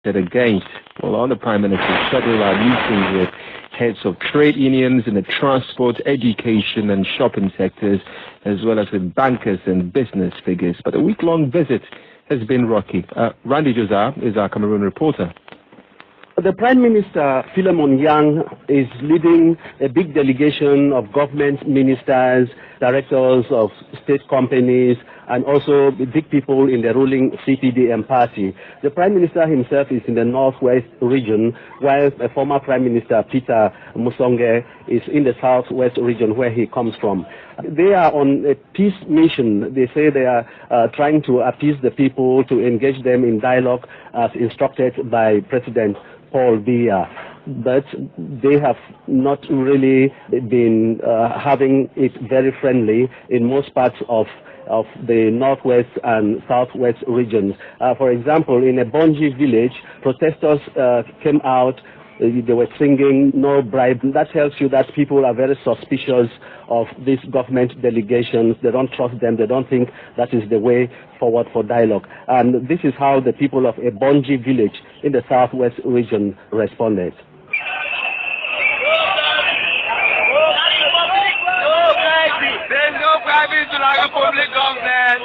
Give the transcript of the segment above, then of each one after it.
against. Well, on the Prime Minister's several meetings with heads of trade unions in the transport, education and shopping sectors, as well as with bankers and business figures. But a week-long visit has been rocky. Randy Joseph is our Cameroon reporter. The Prime Minister, Philemon Yang, is leading a big delegation of government ministers, directors of state companies, and also big people in the ruling CPDM party. The Prime Minister himself is in the northwest region, while a former Prime Minister, Peter Musonge, is in the southwest region where he comes from. They are on a peace mission. They say they are trying to appease the people, to engage them in dialogue as instructed by President Paul Biya. But they have not really been having it very friendly in most parts of the northwest and southwest regions. For example, in a Bonji village, protesters came out. They were singing "No bribe." That tells you that people are very suspicious of these government delegations. They don't trust them. They don't think that is the way forward for dialogue. And this is how the people of a Bonji village in the southwest region responded. There's no private to like a public government.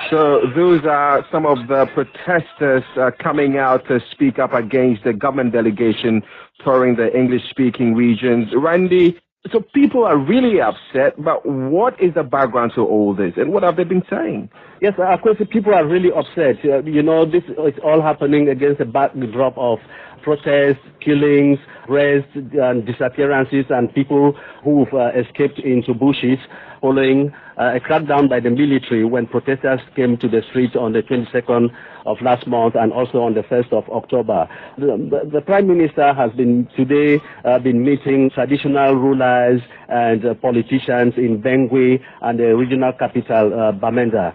So those are some of the protesters coming out to speak up against the government delegation touring the English-speaking regions. Randy, so people are really upset, but what is the background to all this, and what have they been saying? Yes, of course, people are really upset. This is all happening against the backdrop of protests, killings, arrests, and disappearances, and people who've escaped into bushes following a crackdown by the military when protesters came to the streets on the 22nd of last month and also on the 1st of October. The Prime Minister has been meeting traditional rulers and politicians in Bangui and the regional capital, Bamenda.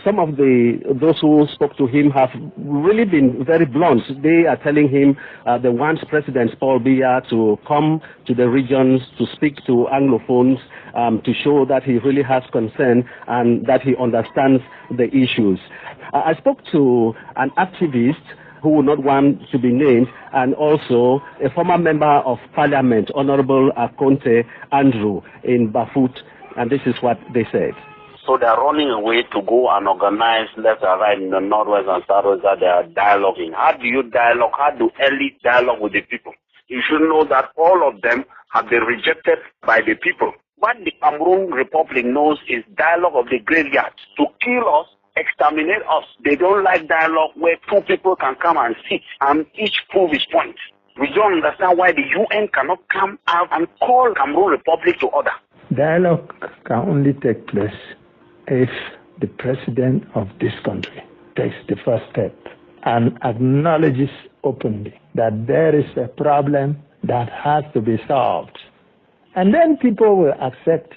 Some of those who spoke to him have really been very blunt. They are telling him they want President Paul Biya to come to the regions to speak to Anglophones to show that he really has concern and that he understands the issues. I spoke to an activist who would not want to be named, and also a former member of parliament, Honorable Akonte Andrew in Bafut, and this is what they said. So they are running away to go and organize left and right in the northwest and southwest that they are dialoguing. How do you dialogue? How do elite dialogue with the people? You should know that all of them have been rejected by the people. What the Cameroon Republic knows is dialogue of the graveyard. To kill us, exterminate us. They don't like dialogue where two people can come and sit and each prove his point. We don't understand why the UN cannot come out and call Cameroon Republic to order. Dialogue can only take place if the president of this country takes the first step and acknowledges openly that there is a problem that has to be solved. And then people will accept.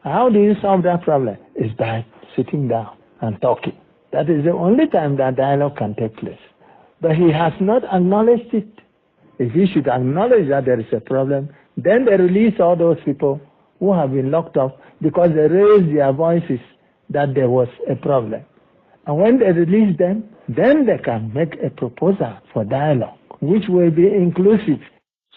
How do you solve that problem? Is by sitting down and talking. That is the only time that dialogue can take place. But he has not acknowledged it. If he should acknowledge that there is a problem, then they release all those people who have been locked up because they raised their voices that there was a problem. And when they release them, then they can make a proposal for dialogue, which will be inclusive.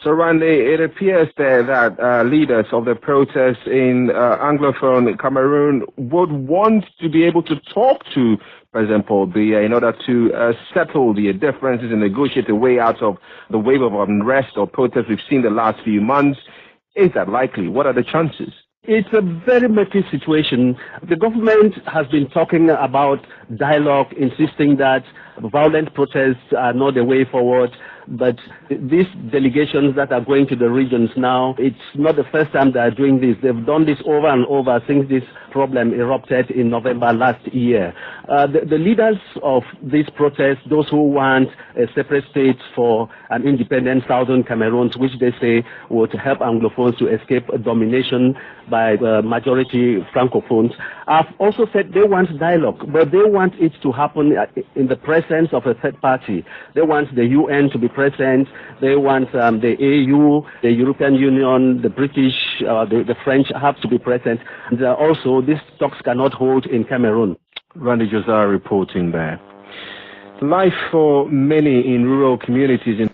So, Randy, it appears there that leaders of the protests in Anglophone Cameroon would want to be able to talk to President Paul Biya in order to settle the differences and negotiate a way out of the wave of unrest or protests we've seen the last few months. Is that likely? What are the chances? It's a very murky situation. The government has been talking about dialogue, insisting that violent protests are not the way forward. But these delegations that are going to the regions now, it's not the first time they are doing this. They've done this over and over since this problem erupted in November last year. The leaders of these protests, those who want a separate state for an independent southern Cameroon, which they say would help Anglophones to escape domination by majority Francophones, have also said they want dialogue, but they want it to happen in the presence of a third party. They want the UN to be present. They want the AU, the European Union, the British, the French have to be present. And also, these talks cannot hold in Cameroon. Randy Josiah reporting there. Life for many in rural communities in